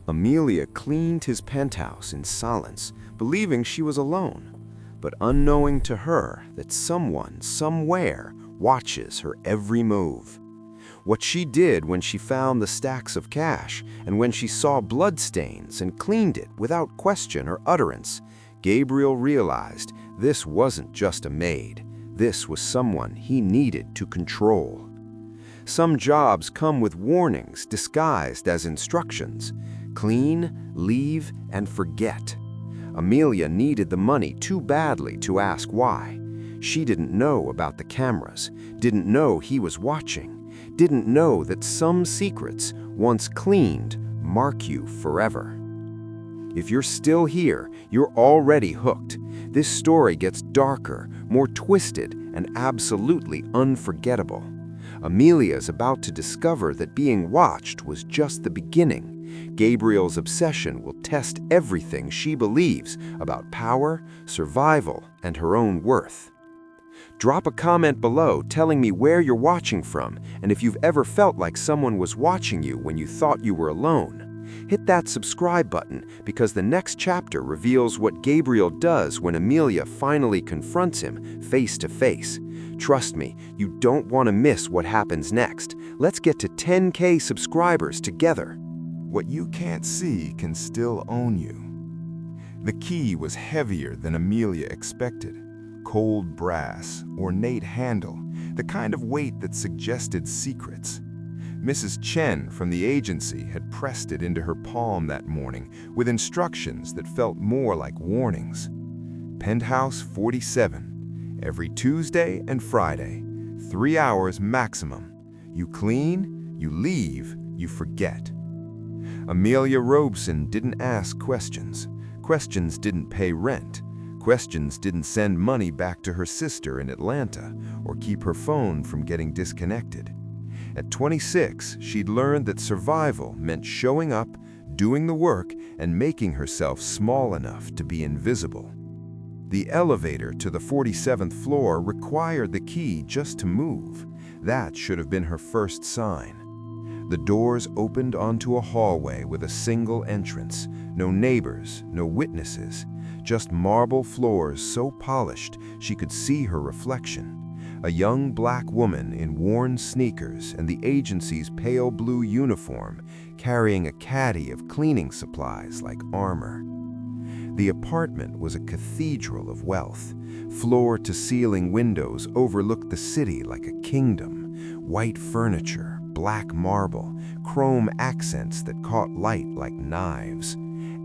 Amelia cleaned his penthouse in silence, believing she was alone, but unknowing to her that someone, somewhere, watches her every move. What she did when she found the stacks of cash and when she saw bloodstains and cleaned it without question or utterance, Gabriel realized this wasn't just a maid. This was someone he needed to control. Some jobs come with warnings disguised as instructions. Clean, leave, and forget. Amelia needed the money too badly to ask why. She didn't know about the cameras, didn't know he was watching, didn't know that some secrets, once cleaned, mark you forever. If you're still here, you're already hooked. This story gets darker, more twisted, and absolutely unforgettable. Amelia's about to discover that being watched was just the beginning. Gabriel's obsession will test everything she believes about power, survival, and her own worth. Drop a comment below telling me where you're watching from and if you've ever felt like someone was watching you when you thought you were alone. Hit that subscribe button because the next chapter reveals what Gabriel does when Amelia finally confronts him face to face. Trust me, you don't want to miss what happens next. Let's get to 10K subscribers together. What you can't see can still own you. The key was heavier than Amelia expected. Cold brass, ornate handle, the kind of weight that suggested secrets. Mrs. Chen from the agency had pressed it into her palm that morning with instructions that felt more like warnings. Penthouse 47, every Tuesday and Friday, 3 hours maximum. You clean, you leave, you forget. Amelia Robeson didn't ask questions. Questions didn't pay rent. Questions didn't send money back to her sister in Atlanta or keep her phone from getting disconnected. At 26, she'd learned that survival meant showing up, doing the work, and making herself small enough to be invisible. The elevator to the 47th floor required the key just to move. That should have been her first sign. The doors opened onto a hallway with a single entrance. No neighbors, no witnesses, just marble floors so polished she could see her reflection. A young black woman in worn sneakers and the agency's pale blue uniform, carrying a caddy of cleaning supplies like armor. The apartment was a cathedral of wealth. Floor-to-ceiling windows overlooked the city like a kingdom. White furniture, black marble, chrome accents that caught light like knives.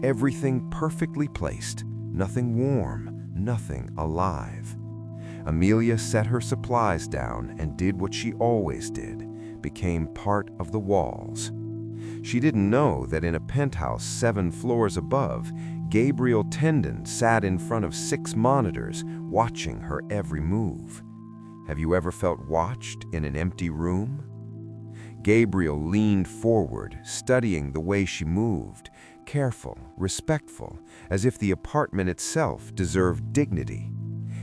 Everything perfectly placed, nothing warm, nothing alive. Amelia set her supplies down and did what she always did, became part of the walls. She didn't know that in a penthouse 7 floors above, Gabriel Tendon sat in front of 6 monitors, watching her every move. Have you ever felt watched in an empty room? Gabriel leaned forward, studying the way she moved, careful, respectful, as if the apartment itself deserved dignity.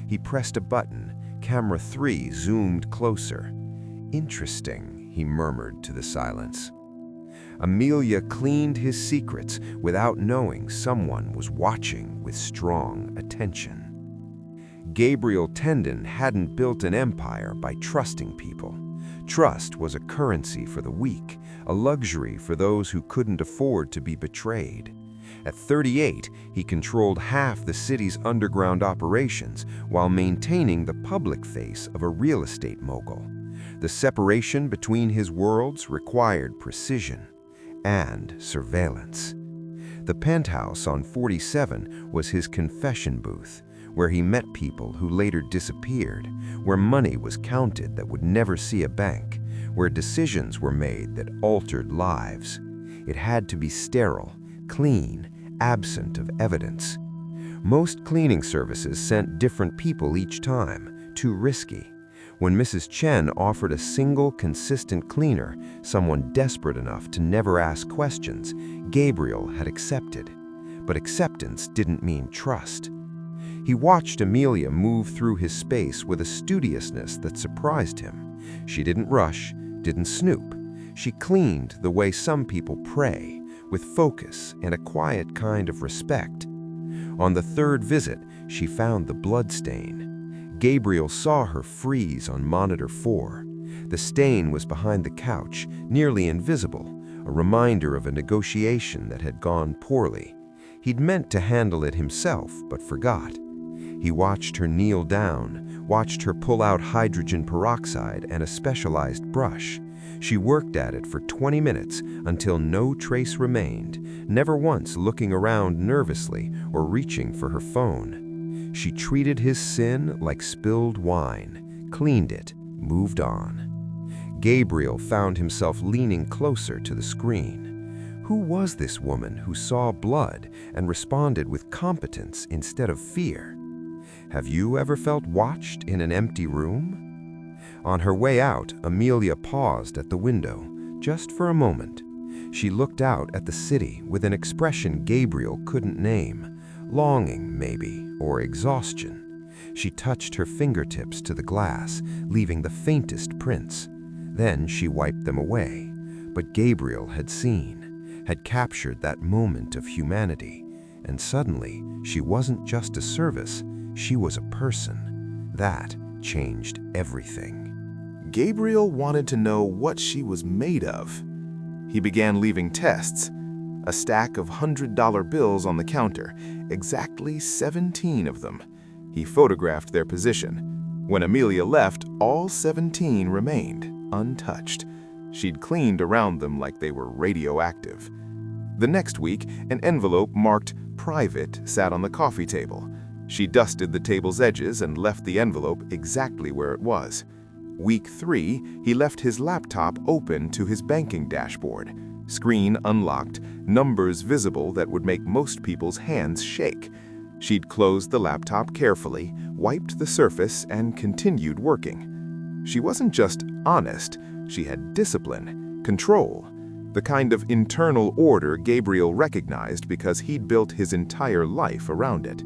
He pressed a button. Camera 3 zoomed closer. "Interesting," he murmured to the silence. Amelia cleaned his secrets without knowing someone was watching with strong attention. Gabriel Tendon hadn't built an empire by trusting people. Trust was a currency for the weak, a luxury for those who couldn't afford to be betrayed. At 38, he controlled half the city's underground operations while maintaining the public face of a real estate mogul. The separation between his worlds required precision and surveillance. The penthouse on 47 was his confession booth, where he met people who later disappeared, where money was counted that would never see a bank, where decisions were made that altered lives. It had to be sterile, clean, absent of evidence. Most cleaning services sent different people each time, too risky. When Mrs. Chen offered a single, consistent cleaner, someone desperate enough to never ask questions, Gabriel had accepted. But acceptance didn't mean trust. He watched Amelia move through his space with a studiousness that surprised him. She didn't rush, didn't snoop. She cleaned the way some people pray, with focus and a quiet kind of respect. On the third visit, she found the blood stain. Gabriel saw her freeze on monitor 4. The stain was behind the couch, nearly invisible, a reminder of a negotiation that had gone poorly. He'd meant to handle it himself, but forgot. He watched her kneel down, watched her pull out hydrogen peroxide and a specialized brush. She worked at it for 20 minutes until no trace remained, never once looking around nervously or reaching for her phone. She treated his sin like spilled wine, cleaned it, moved on. Gabriel found himself leaning closer to the screen. Who was this woman who saw blood and responded with competence instead of fear? Have you ever felt watched in an empty room? On her way out, Amelia paused at the window, just for a moment. She looked out at the city with an expression Gabriel couldn't name, longing maybe, or exhaustion. She touched her fingertips to the glass, leaving the faintest prints. Then she wiped them away. But Gabriel had seen, had captured that moment of humanity, and suddenly she wasn't just a service, she was a person. That changed everything. Gabriel wanted to know what she was made of. He began leaving tests, a stack of $100 bills on the counter, exactly 17 of them. He photographed their position. When Amelia left, all 17 remained, untouched. She'd cleaned around them like they were radioactive. The next week, an envelope marked "Private" sat on the coffee table. She dusted the table's edges and left the envelope exactly where it was. Week 3, he left his laptop open to his banking dashboard. Screen unlocked, numbers visible that would make most people's hands shake. She'd closed the laptop carefully, wiped the surface, and continued working. She wasn't just honest, she had discipline, control, the kind of internal order Gabriel recognized because he'd built his entire life around it.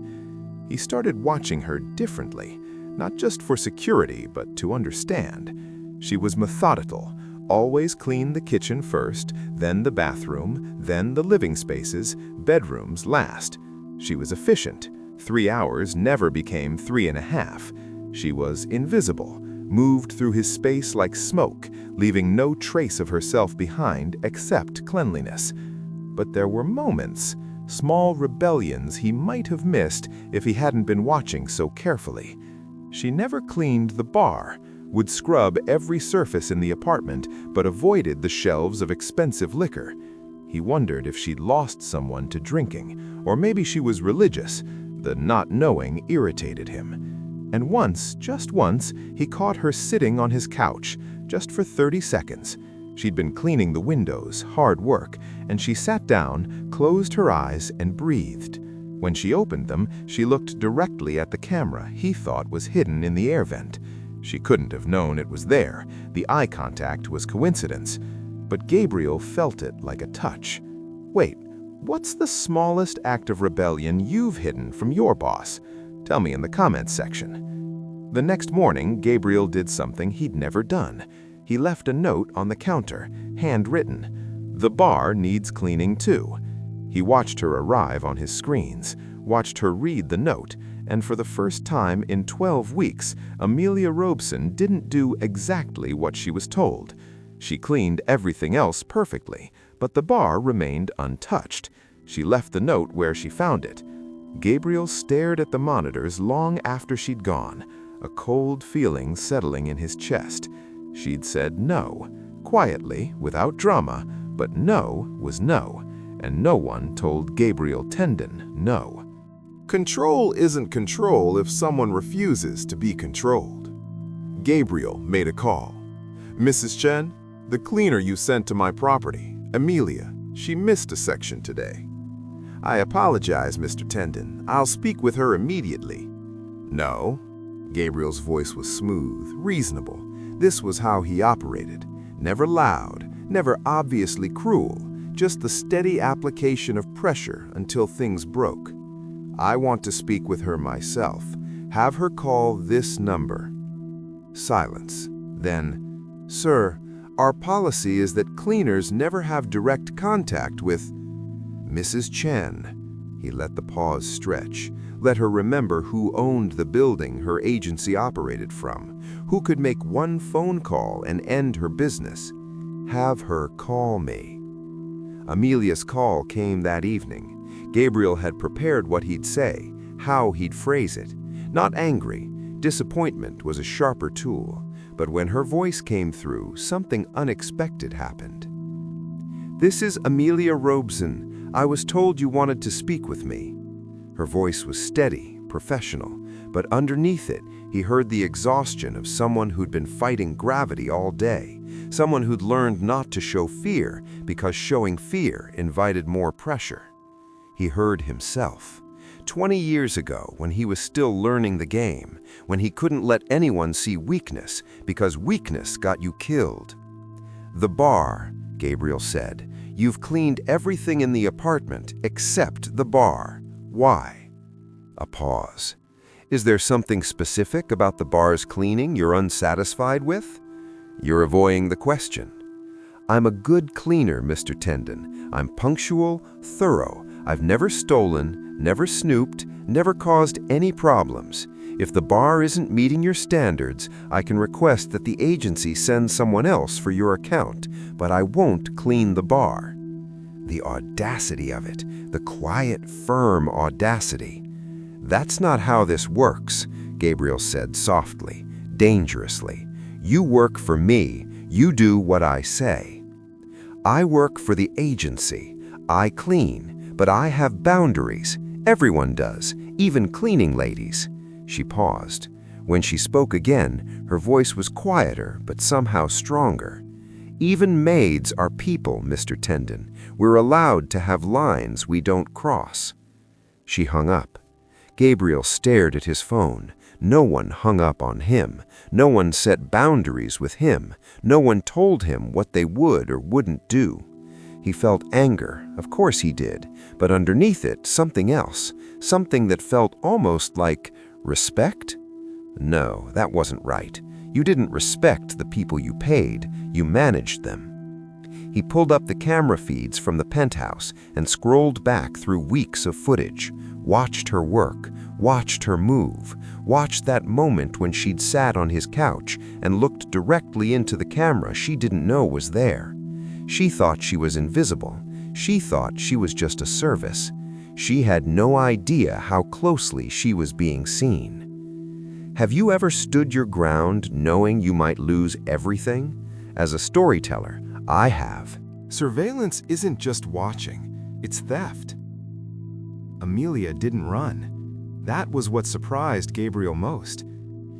He started watching her differently, not just for security, but to understand. She was methodical, always cleaned the kitchen first, then the bathroom, then the living spaces, bedrooms last. She was efficient. 3 hours never became 3.5. She was invisible, moved through his space like smoke, leaving no trace of herself behind except cleanliness. But there were moments, small rebellions he might have missed if he hadn't been watching so carefully. She never cleaned the bar, would scrub every surface in the apartment, but avoided the shelves of expensive liquor. He wondered if she'd lost someone to drinking, or maybe she was religious. The not knowing irritated him. And once, just once, he caught her sitting on his couch, just for 30 seconds. She'd been cleaning the windows, hard work, and she sat down, closed her eyes, and breathed. When she opened them, she looked directly at the camera he thought was hidden in the air vent. She couldn't have known it was there. The eye contact was coincidence. But Gabriel felt it like a touch. Wait, what's the smallest act of rebellion you've hidden from your boss? Tell me in the comments section. The next morning, Gabriel did something he'd never done. He left a note on the counter, handwritten. The bar needs cleaning too. He watched her arrive on his screens, watched her read the note, and for the first time in 12 weeks, Amelia Robeson didn't do exactly what she was told. She cleaned everything else perfectly, but the bar remained untouched. She left the note where she found it. Gabriel stared at the monitors long after she'd gone, a cold feeling settling in his chest. She'd said no, quietly, without drama, but no was no, and no one told Gabriel Tendon no. Control isn't control if someone refuses to be controlled. Gabriel made a call. Mrs. Chen, the cleaner you sent to my property, Amelia, she missed a section today. I apologize, Mr. Tendon. I'll speak with her immediately. No. Gabriel's voice was smooth, reasonable. This was how he operated. Never loud, never obviously cruel, just the steady application of pressure until things broke. I want to speak with her myself. Have her call this number. Silence. Then, sir, our policy is that cleaners never have direct contact with... Mrs. Chen. He let the pause stretch, let her remember who owned the building her agency operated from, who could make one phone call and end her business. Have her call me. Amelia's call came that evening. Gabriel had prepared what he'd say, how he'd phrase it. Not angry. Disappointment was a sharper tool. But when her voice came through, something unexpected happened. "This is Amelia Robeson. I was told you wanted to speak with me." Her voice was steady, professional, but underneath it, he heard the exhaustion of someone who'd been fighting gravity all day, someone who'd learned not to show fear because showing fear invited more pressure. He heard himself. 20 years ago, when he was still learning the game, when he couldn't let anyone see weakness because weakness got you killed. "The bar," Gabriel said. "You've cleaned everything in the apartment except the bar. Why?" A pause. "Is there something specific about the bar's cleaning you're unsatisfied with?" "You're avoiding the question." "I'm a good cleaner, Mr. Tendon. I'm punctual, thorough. I've never stolen, never snooped, never caused any problems. If the bar isn't meeting your standards, I can request that the agency send someone else for your account, but I won't clean the bar." The audacity of it, the quiet, firm audacity. "That's not how this works," Gabriel said softly, dangerously. "You work for me. You do what I say." "I work for the agency. I clean, but I have boundaries. Everyone does, even cleaning ladies." She paused. When she spoke again, her voice was quieter but somehow stronger. "Even maids are people, Mr. Tendon. We're allowed to have lines we don't cross." She hung up. Gabriel stared at his phone. No one hung up on him. No one set boundaries with him. No one told him what they would or wouldn't do. He felt anger, of course he did, but underneath it, something else, something that felt almost like respect? No, that wasn't right. You didn't respect the people you paid, you managed them. He pulled up the camera feeds from the penthouse and scrolled back through weeks of footage, watched her work, watched her move, watched that moment when she'd sat on his couch and looked directly into the camera she didn't know was there. She thought she was invisible. She thought she was just a service. She had no idea how closely she was being seen. Have you ever stood your ground knowing you might lose everything? As a storyteller, I have. Surveillance isn't just watching, it's theft. Amelia didn't run. That was what surprised Gabriel most.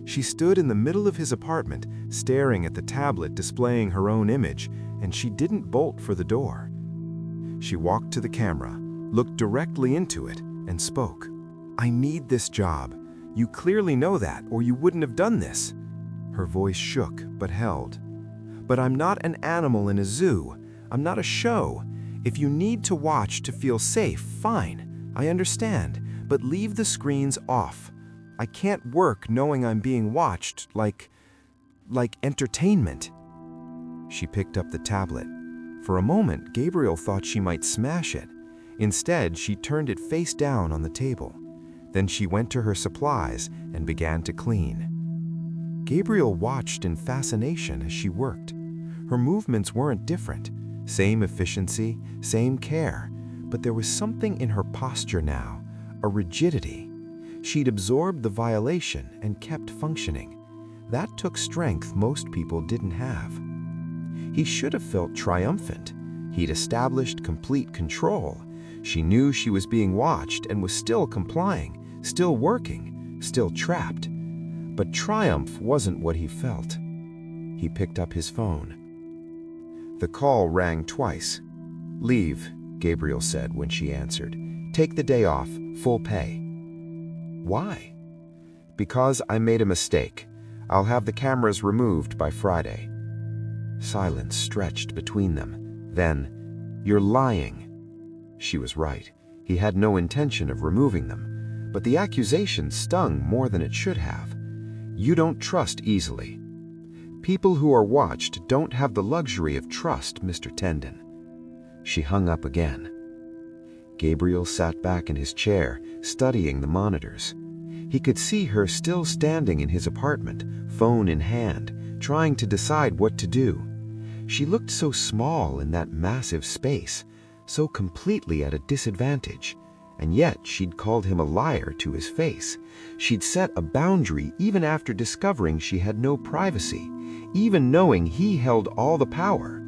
She stood in the middle of his apartment, staring at the tablet displaying her own image, and she didn't bolt for the door. She walked to the camera, looked directly into it, and spoke. "I need this job. You clearly know that, or you wouldn't have done this." Her voice shook, but held. "But I'm not an animal in a zoo. I'm not a show. If you need to watch to feel safe, fine. I understand, but leave the screens off. I can't work knowing I'm being watched like entertainment." She picked up the tablet. For a moment, Gabriel thought she might smash it. Instead, she turned it face down on the table. Then she went to her supplies and began to clean. Gabriel watched in fascination as she worked. Her movements weren't different. Same efficiency, same care, but there was something in her posture now, a rigidity. She'd absorbed the violation and kept functioning. That took strength most people didn't have. He should have felt triumphant. He'd established complete control. She knew she was being watched and was still complying, still working, still trapped. But triumph wasn't what he felt. He picked up his phone. The call rang twice. "Leave," Gabriel said when she answered. "Take the day off, full pay." "Why?" "Because I made a mistake. I'll have the cameras removed by Friday." Silence stretched between them. Then, "You're lying." She was right. He had no intention of removing them. But the accusation stung more than it should have. "You don't trust easily." "People who are watched don't have the luxury of trust, Mr. Tendon." She hung up again. Gabriel sat back in his chair, studying the monitors. He could see her still standing in his apartment, phone in hand, trying to decide what to do. She looked so small in that massive space, so completely at a disadvantage. And yet she'd called him a liar to his face. She'd set a boundary even after discovering she had no privacy, even knowing he held all the power.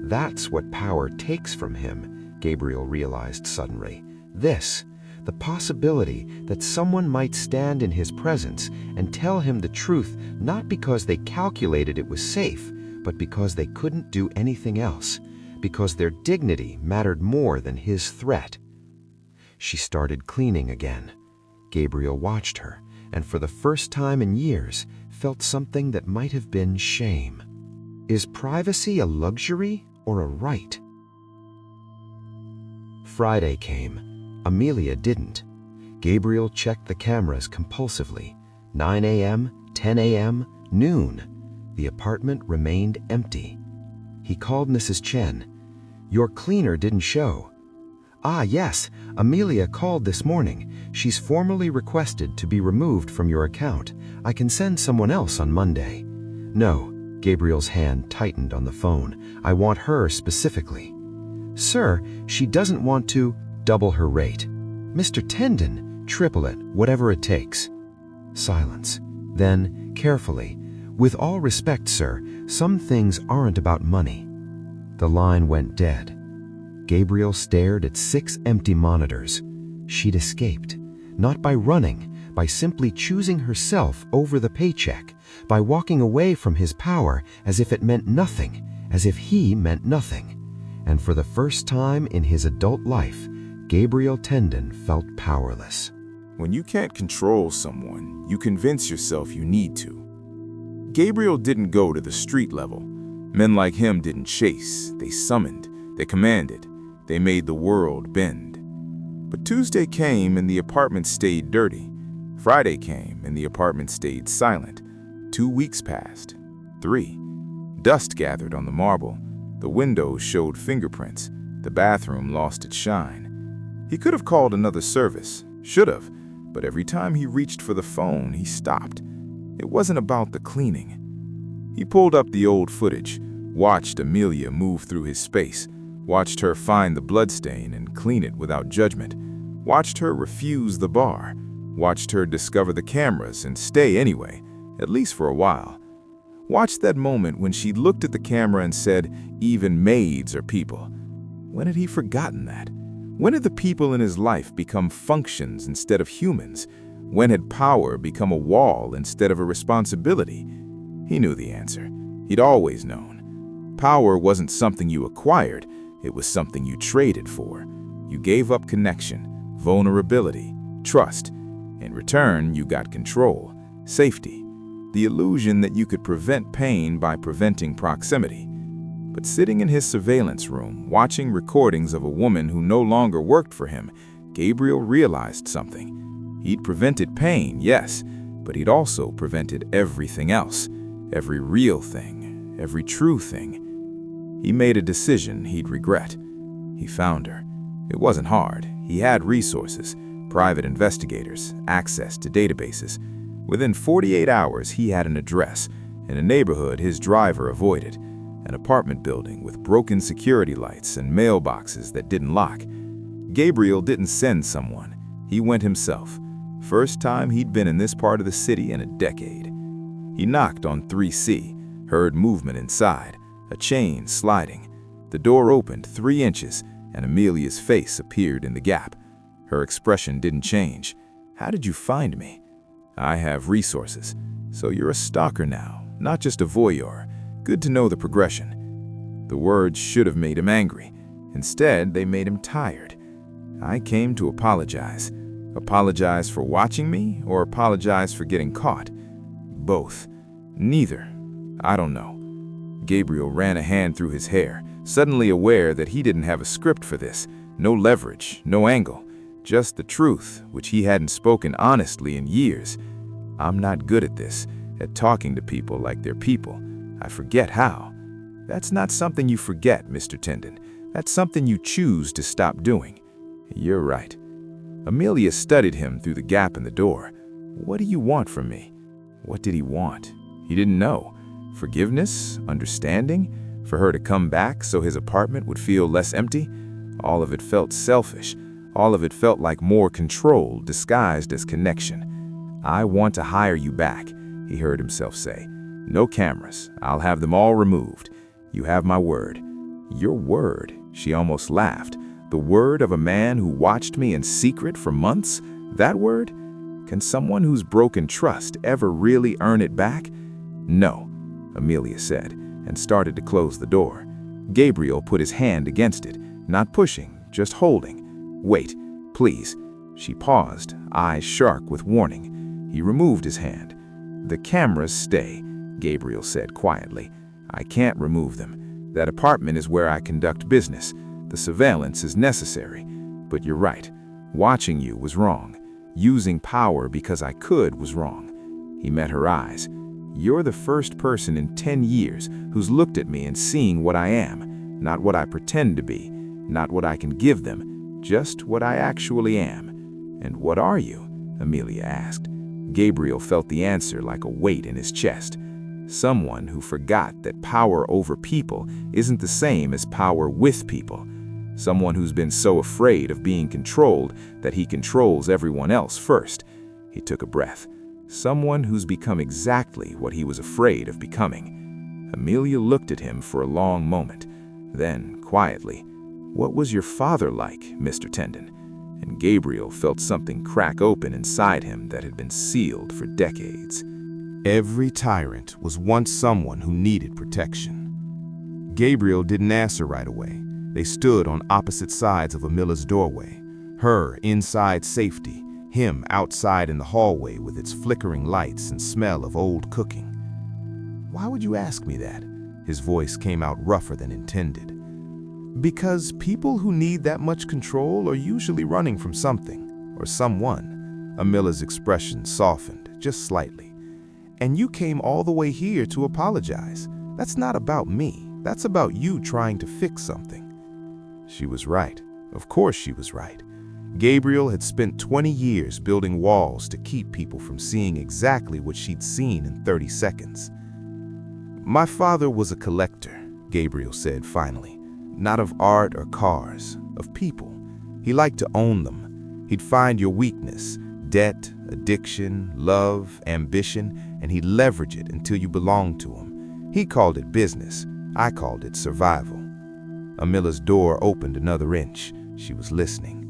That's what power takes from him, Gabriel realized suddenly. The possibility that someone might stand in his presence and tell him the truth not because they calculated it was safe, but because they couldn't do anything else, because their dignity mattered more than his threat. She started cleaning again. Gabriel watched her, and for the first time in years, felt something that might have been shame. Is privacy a luxury or a right? Friday came. Amelia didn't. Gabriel checked the cameras compulsively. 9 a.m., 10 a.m., noon. The apartment remained empty. He called Mrs. Chen. "Your cleaner didn't show." "Ah, yes, Amelia called this morning. She's formally requested to be removed from your account. I can send someone else on Monday." "No," Gabriel's hand tightened on the phone. "I want her specifically." "Sir, she doesn't want to double her rate." "Mr. Tendon, triple it, whatever it takes." Silence. Then, carefully, "With all respect, sir, some things aren't about money." The line went dead. Gabriel stared at 6 empty monitors. She'd escaped, not by running, by simply choosing herself over the paycheck, by walking away from his power as if it meant nothing, as if he meant nothing. And for the first time in his adult life, Gabriel Tendon felt powerless. When you can't control someone, you convince yourself you need to. Gabriel didn't go to the street level. Men like him didn't chase, they summoned, they commanded, they made the world bend. But Tuesday came and the apartment stayed dirty. Friday came and the apartment stayed silent. 2 weeks passed. 3. Dust gathered on the marble. The windows showed fingerprints. The bathroom lost its shine. He could have called another service, should have, but every time he reached for the phone, he stopped. It wasn't about the cleaning. He pulled up the old footage, watched Amelia move through his space, watched her find the bloodstain and clean it without judgment, watched her refuse the bar, watched her discover the cameras and stay anyway, at least for a while. Watched that moment when she looked at the camera and said, "Even maids are people." When had he forgotten that? When had the people in his life become functions instead of humans? When had power become a wall instead of a responsibility? He knew the answer. He'd always known. Power wasn't something you acquired, it was something you traded for. You gave up connection, vulnerability, trust. In return, you got control, safety, the illusion that you could prevent pain by preventing proximity. But sitting in his surveillance room, watching recordings of a woman who no longer worked for him, Gabriel realized something. He'd prevented pain, yes, but he'd also prevented everything else, every real thing, every true thing. He made a decision he'd regret. He found her. It wasn't hard. He had resources, private investigators, access to databases. Within 48 hours, he had an address in a neighborhood his driver avoided, an apartment building with broken security lights and mailboxes that didn't lock. Gabriel didn't send someone. He went himself. First time he'd been in this part of the city in a decade. He knocked on 3C, heard movement inside, a chain sliding. The door opened 3 inches, and Amelia's face appeared in the gap. Her expression didn't change. "How did you find me?" "I have resources. So you're a stalker now, not just a voyeur. Good to know the progression." The words should have made him angry. Instead, they made him tired. "I came to apologize. Apologize for watching me or apologize for getting caught?" "Both. Neither. I don't know." Gabriel ran a hand through his hair, suddenly aware that he didn't have a script for this. No leverage, no angle. Just the truth, which he hadn't spoken honestly in years. "I'm not good at this, at talking to people like they're people. I forget how." "That's not something you forget, Mr. Tendon. That's something you choose to stop doing." You're right. Amelia studied him through the gap in the door. What do you want from me? What did he want? He didn't know. Forgiveness? Understanding? For her to come back so his apartment would feel less empty? All of it felt selfish. All of it felt like more control disguised as connection. I want to hire you back, he heard himself say. No cameras. I'll have them all removed. You have my word. Your word? She almost laughed. The word of a man who watched me in secret for months? That word? Can someone who's broken trust ever really earn it back? No, Amelia said, and started to close the door. Gabriel put his hand against it, not pushing, just holding. Wait, please. She paused, eyes sharp with warning. He removed his hand. The cameras stay, Gabriel said quietly. I can't remove them. That apartment is where I conduct business. The surveillance is necessary. But you're right. Watching you was wrong. Using power because I could was wrong. He met her eyes. You're the first person in 10 years who's looked at me and seeing what I am, not what I pretend to be, not what I can give them, just what I actually am. And what are you? Amelia asked. Gabriel felt the answer like a weight in his chest. Someone who forgot that power over people isn't the same as power with people. Someone who's been so afraid of being controlled that he controls everyone else first. He took a breath. Someone who's become exactly what he was afraid of becoming. Amelia looked at him for a long moment. Then, quietly, "What was your father like, Mr. Tendon?" And Gabriel felt something crack open inside him that had been sealed for decades. Every tyrant was once someone who needed protection. Gabriel didn't answer right away. They stood on opposite sides of Amelia's doorway, her inside safety, him outside in the hallway with its flickering lights and smell of old cooking. "Why would you ask me that?" His voice came out rougher than intended. "Because people who need that much control are usually running from something or someone." Amelia's expression softened just slightly. "And you came all the way here to apologize. That's not about me. That's about you trying to fix something." She was right. Of course she was right. Gabriel had spent 20 years building walls to keep people from seeing exactly what she'd seen in 30 seconds. "My father was a collector," Gabriel said finally. "Not of art or cars, of people. He liked to own them. He'd find your weakness, debt, addiction, love, ambition, and he'd leverage it until you belonged to him. He called it business. I called it survival." Amelia's door opened another inch. She was listening.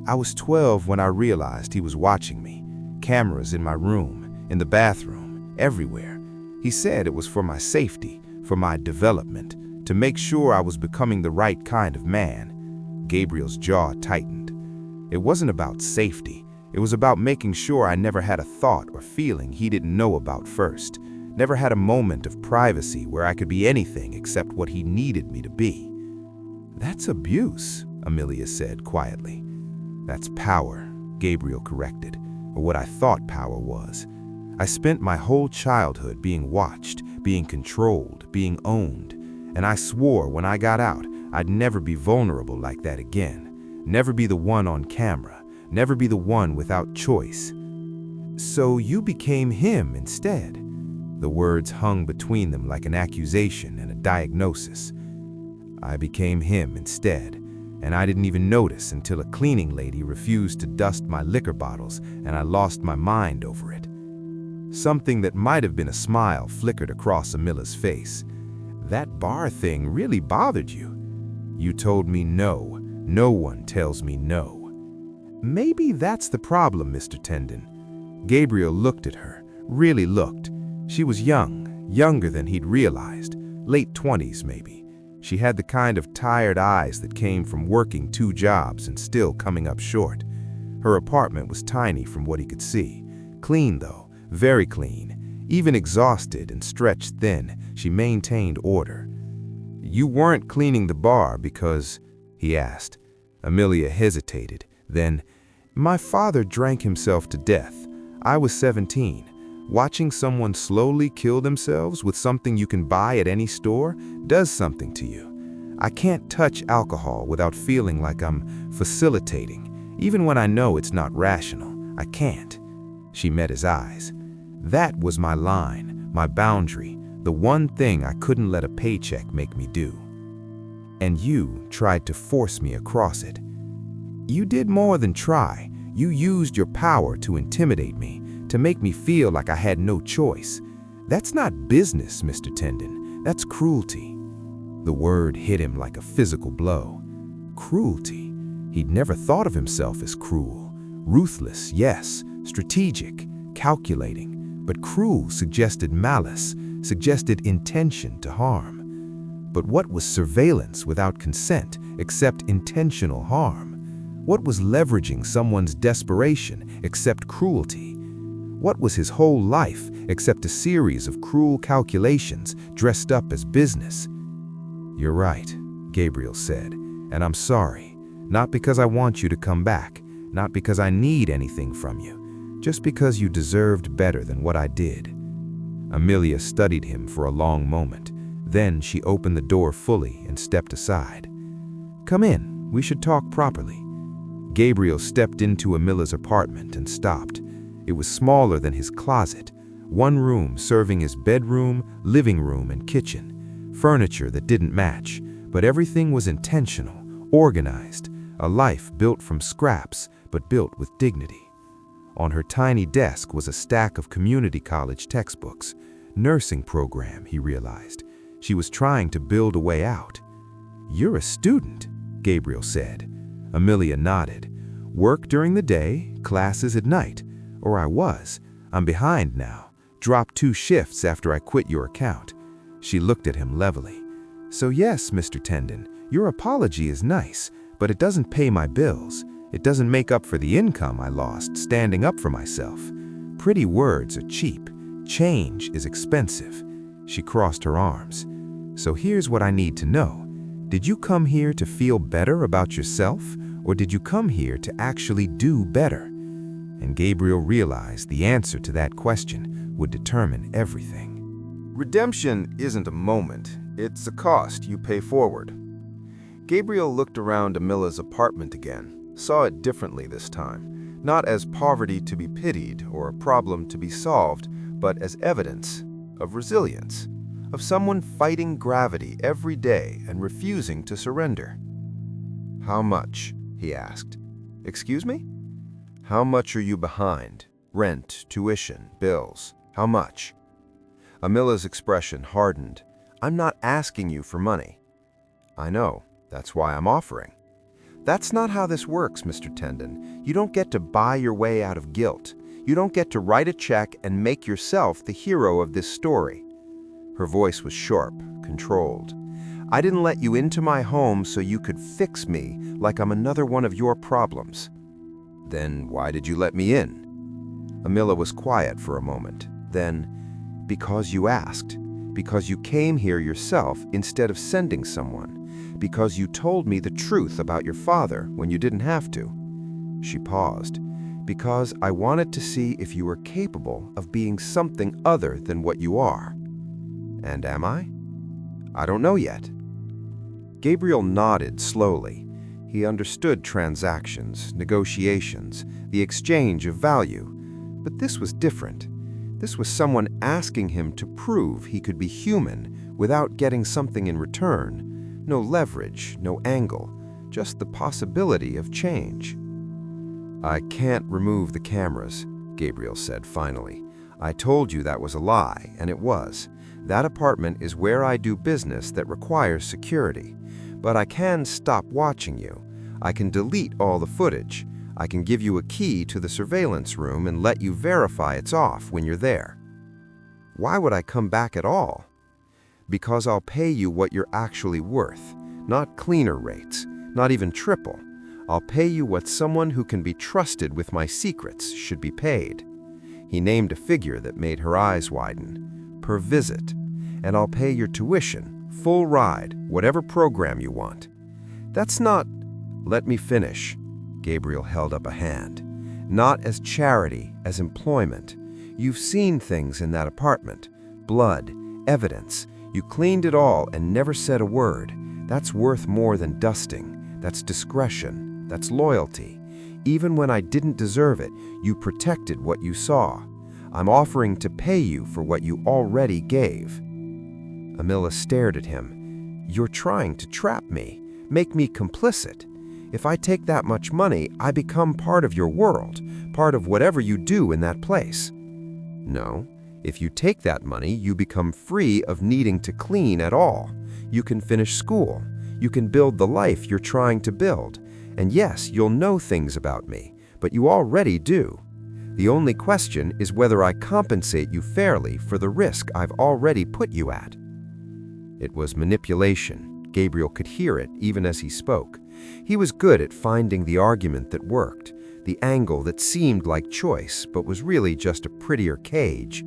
"I was 12 when I realized he was watching me. Cameras in my room, in the bathroom, everywhere. He said it was for my safety, for my development, to make sure I was becoming the right kind of man." Gabriel's jaw tightened. It wasn't about safety. It was about making sure I never had a thought or feeling he didn't know about first. Never had a moment of privacy where I could be anything except what he needed me to be. "That's abuse," Amelia said quietly. "That's power," Gabriel corrected, or what I thought power was. "I spent my whole childhood being watched, being controlled, being owned, and I swore when I got out I'd never be vulnerable like that again, never be the one on camera, never be the one without choice." "So you became him instead." The words hung between them like an accusation and a diagnosis. "I became him instead, and I didn't even notice until a cleaning lady refused to dust my liquor bottles and I lost my mind over it." Something that might have been a smile flickered across Amelia's face. "That bar thing really bothered you. You told me no. No one tells me no." "Maybe that's the problem, Mr. Tendon." Gabriel looked at her, really looked. She was young, younger than he'd realized, late 20s maybe. She had the kind of tired eyes that came from working 2 jobs and still coming up short. Her apartment was tiny from what he could see. Clean though, very clean. Even exhausted and stretched thin, she maintained order. "You weren't cleaning the bar because," he asked. Amelia hesitated. Then, "My father drank himself to death. I was 17. Watching someone slowly kill themselves with something you can buy at any store does something to you. I can't touch alcohol without feeling like I'm facilitating, even when I know it's not rational. I can't." She met his eyes. "That was my line, my boundary, the one thing I couldn't let a paycheck make me do. And you tried to force me across it. You did more than try. You used your power to intimidate me, to make me feel like I had no choice. That's not business, Mr. Tendon. That's cruelty." The word hit him like a physical blow. Cruelty. He'd never thought of himself as cruel. Ruthless, yes, strategic, calculating, but cruel suggested malice, suggested intention to harm. But what was surveillance without consent except intentional harm? What was leveraging someone's desperation except cruelty? What was his whole life except a series of cruel calculations dressed up as business? "You're right," Gabriel said, "and I'm sorry. Not because I want you to come back, not because I need anything from you, just because you deserved better than what I did." Amelia studied him for a long moment. Then she opened the door fully and stepped aside. "Come in, we should talk properly." Gabriel stepped into Amelia's apartment and stopped. It was smaller than his closet, one room serving as bedroom, living room, and kitchen. Furniture that didn't match, but everything was intentional, organized, a life built from scraps, but built with dignity. On her tiny desk was a stack of community college textbooks. Nursing program, he realized. She was trying to build a way out. "You're a student," Gabriel said. Amelia nodded. "Work during the day, classes at night. Or I was. I'm behind now. Dropped 2 shifts after I quit your account." She looked at him levelly. "So yes, Mr. Tendon, your apology is nice, but it doesn't pay my bills. It doesn't make up for the income I lost standing up for myself. Pretty words are cheap. Change is expensive." She crossed her arms. "So here's what I need to know. Did you come here to feel better about yourself, or did you come here to actually do better?" And Gabriel realized the answer to that question would determine everything. Redemption isn't a moment, it's a cost you pay forward. Gabriel looked around Amelia's apartment again, saw it differently this time, not as poverty to be pitied or a problem to be solved, but as evidence of resilience, of someone fighting gravity every day and refusing to surrender. "How much?" he asked. "Excuse me? How much are you behind? Rent, tuition, bills. How much?" Amelia's expression hardened. "I'm not asking you for money." "I know. That's why I'm offering." "That's not how this works, Mr. Tendon. You don't get to buy your way out of guilt. You don't get to write a check and make yourself the hero of this story." Her voice was sharp, controlled. "I didn't let you into my home so you could fix me like I'm another one of your problems." "Then why did you let me in?" Amelia was quiet for a moment. Then, "Because you asked. Because you came here yourself instead of sending someone. Because you told me the truth about your father when you didn't have to." She paused. "Because I wanted to see if you were capable of being something other than what you are." "And am I?" "I don't know yet." Gabriel nodded slowly. He understood transactions, negotiations, the exchange of value. But this was different. This was someone asking him to prove he could be human without getting something in return. No leverage, no angle, just the possibility of change. "I can't remove the cameras," Gabriel said finally. "I told you that was a lie, and it was. That apartment is where I do business that requires security. But I can stop watching you. I can delete all the footage. I can give you a key to the surveillance room and let you verify it's off when you're there." "Why would I come back at all?" "Because I'll pay you what you're actually worth, not cleaner rates, not even triple. I'll pay you what someone who can be trusted with my secrets should be paid." He named a figure that made her eyes widen. "Per visit. And I'll pay your tuition, full ride, whatever program you want." "That's not—" "Let me finish." Gabriel held up a hand. "Not as charity, as employment. You've seen things in that apartment. Blood, evidence. You cleaned it all and never said a word. That's worth more than dusting. That's discretion. That's loyalty. Even when I didn't deserve it, you protected what you saw. I'm offering to pay you for what you already gave." Amila stared at him. "You're trying to trap me, make me complicit. If I take that much money, I become part of your world, part of whatever you do in that place." "No. If you take that money, you become free of needing to clean at all. You can finish school. You can build the life you're trying to build. And yes, you'll know things about me, but you already do. The only question is whether I compensate you fairly for the risk I've already put you at." It was manipulation. Gabriel could hear it even as he spoke. He was good at finding the argument that worked, the angle that seemed like choice but was really just a prettier cage.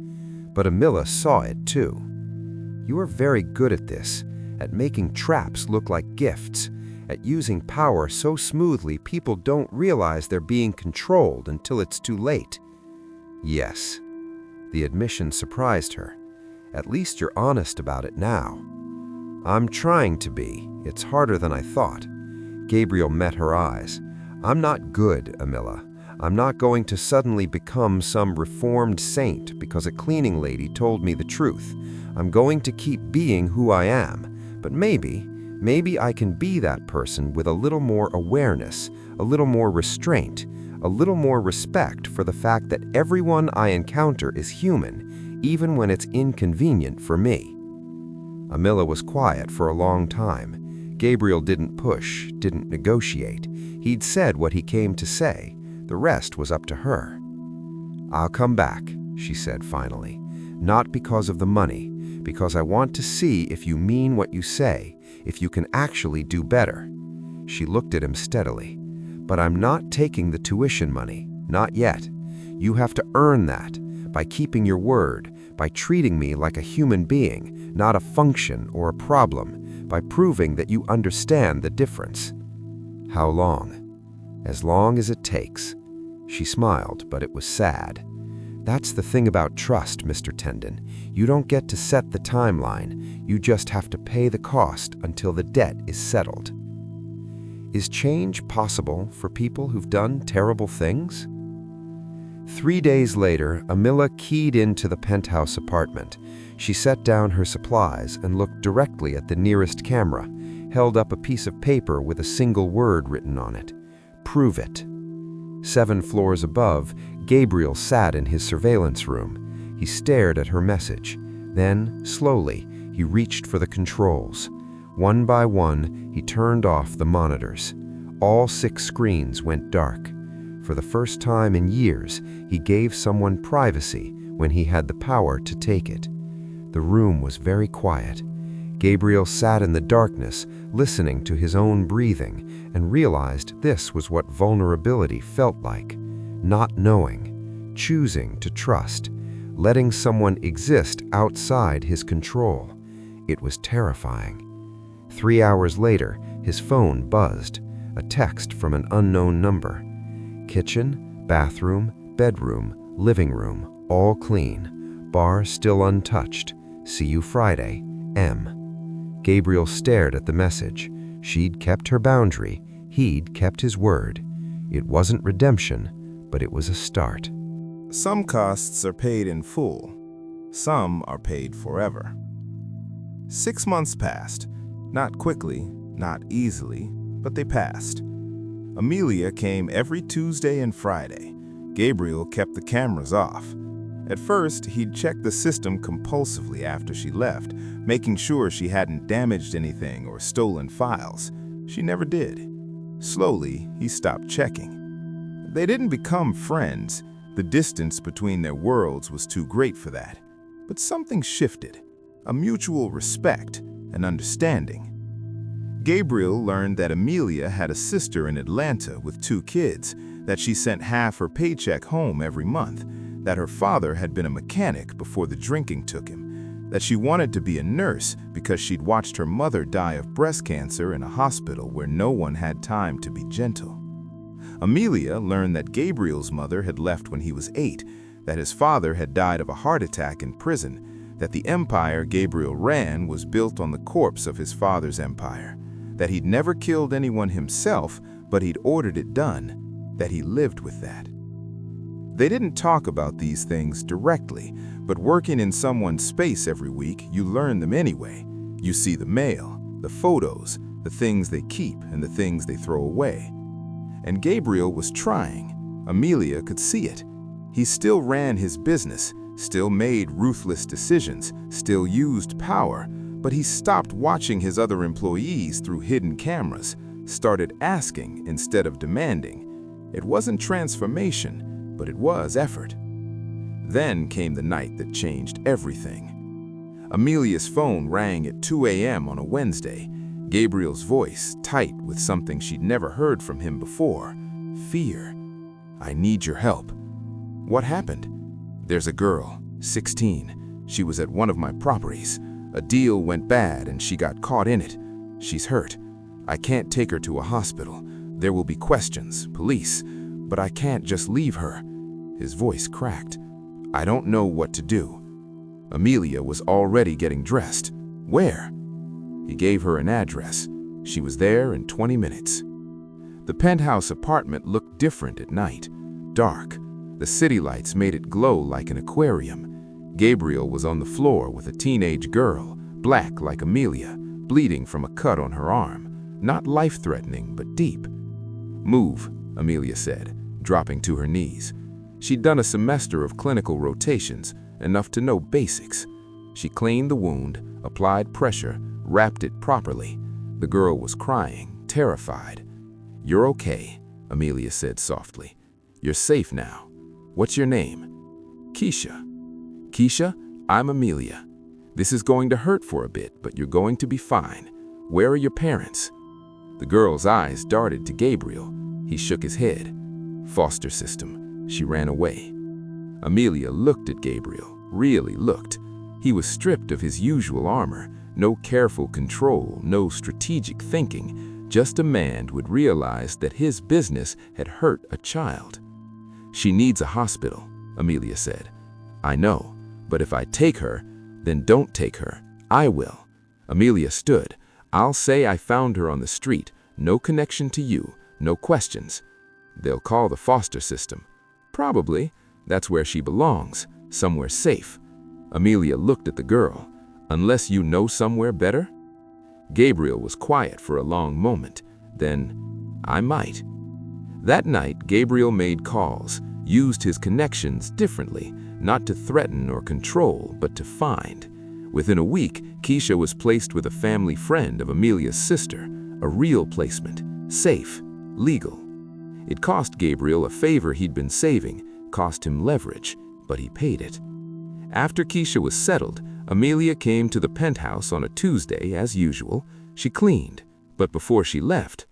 But Amila saw it too. "You are very good at this, at making traps look like gifts, at using power so smoothly people don't realize they're being controlled until it's too late." "Yes." The admission surprised her. "At least you're honest about it now." "I'm trying to be. It's harder than I thought." Gabriel met her eyes. "I'm not good, Amila. I'm not going to suddenly become some reformed saint because a cleaning lady told me the truth. I'm going to keep being who I am, but maybe I can be that person with a little more awareness, a little more restraint, a little more respect for the fact that everyone I encounter is human, even when it's inconvenient for me." Amila was quiet for a long time. Gabriel didn't push, didn't negotiate. He'd said what he came to say. The rest was up to her. "I'll come back," she said finally. "Not because of the money, because I want to see if you mean what you say, if you can actually do better." She looked at him steadily. "But I'm not taking the tuition money, not yet. You have to earn that, by keeping your word, by treating me like a human being, not a function or a problem, by proving that you understand the difference." "How long?" "As long as it takes." She smiled, but it was sad. "That's the thing about trust, Mr. Tendon. You don't get to set the timeline. You just have to pay the cost until the debt is settled." Is change possible for people who've done terrible things? 3 days later, Amila keyed into the penthouse apartment. She set down her supplies and looked directly at the nearest camera, held up a piece of paper with a single word written on it. "Prove it." 7 floors above, Gabriel sat in his surveillance room. He stared at her message. Then, slowly, he reached for the controls. One by one, he turned off the monitors. All 6 screens went dark. For the first time in years, he gave someone privacy when he had the power to take it. The room was very quiet. Gabriel sat in the darkness, listening to his own breathing, and realized this was what vulnerability felt like. Not knowing, choosing to trust, letting someone exist outside his control. It was terrifying. 3 hours later, his phone buzzed, a text from an unknown number. "Kitchen, bathroom, bedroom, living room, all clean. Bar still untouched. See you Friday, M." Gabriel stared at the message. She'd kept her boundary. He'd kept his word. It wasn't redemption, but it was a start. Some costs are paid in full. Some are paid forever. 6 months passed. Not quickly, not easily, but they passed. Amelia came every Tuesday and Friday. Gabriel kept the cameras off. At first, he'd check the system compulsively after she left, making sure she hadn't damaged anything or stolen files. She never did. Slowly, he stopped checking. They didn't become friends. The distance between their worlds was too great for that. But something shifted. A mutual respect, an understanding. Gabriel learned that Amelia had a sister in Atlanta with 2 kids, that she sent half her paycheck home every month, that her father had been a mechanic before the drinking took him, that she wanted to be a nurse because she'd watched her mother die of breast cancer in a hospital where no one had time to be gentle. Amelia learned that Gabriel's mother had left when he was 8, that his father had died of a heart attack in prison, that the empire Gabriel ran was built on the corpse of his father's empire, that he'd never killed anyone himself, but he'd ordered it done, that he lived with that. They didn't talk about these things directly, but working in someone's space every week, you learn them anyway. You see the mail, the photos, the things they keep and the things they throw away. And Gabriel was trying. Amelia could see it. He still ran his business, still made ruthless decisions, still used power, but he stopped watching his other employees through hidden cameras, started asking instead of demanding. It wasn't transformation, but it was effort. Then came the night that changed everything. Amelia's phone rang at 2 a.m. on a Wednesday. Gabriel's voice, tight with something she'd never heard from him before. Fear. "I need your help." "What happened?" "There's a girl, 16. She was at one of my properties. A deal went bad and she got caught in it. She's hurt. I can't take her to a hospital. There will be questions, police, but I can't just leave her." His voice cracked. "I don't know what to do." Amelia was already getting dressed. "Where?" He gave her an address. She was there in 20 minutes. The penthouse apartment looked different at night. Dark. The city lights made it glow like an aquarium. Gabriel was on the floor with a teenage girl, black like Amelia, bleeding from a cut on her arm. Not life-threatening, but deep. "Move," Amelia said, dropping to her knees. She'd done a semester of clinical rotations, enough to know basics. She cleaned the wound, applied pressure, wrapped it properly. The girl was crying, terrified. "You're okay," Amelia said softly. "You're safe now. What's your name?" "Keisha." "Keisha, I'm Amelia. This is going to hurt for a bit, but you're going to be fine. Where are your parents?" The girl's eyes darted to Gabriel. He shook his head. "Foster system." She ran away. Amelia looked at Gabriel, really looked. He was stripped of his usual armor, no careful control, no strategic thinking, just a man who had realized that his business had hurt a child. "She needs a hospital," Amelia said. "I know, but if I take her, then don't take her. I will." Amelia stood. "I'll say I found her on the street, no connection to you, no questions. They'll call the foster system. Probably. That's where she belongs, somewhere safe." Amelia looked at the girl. "Unless you know somewhere better?" Gabriel was quiet for a long moment. Then, "I might." That night, Gabriel made calls, used his connections differently, not to threaten or control, but to find. Within a week, Keisha was placed with a family friend of Amelia's sister, a real placement, safe, legal. It cost Gabriel a favor he'd been saving, cost him leverage, but he paid it. After Keisha was settled, Amelia came to the penthouse on a Tuesday as usual. She cleaned, but before she left,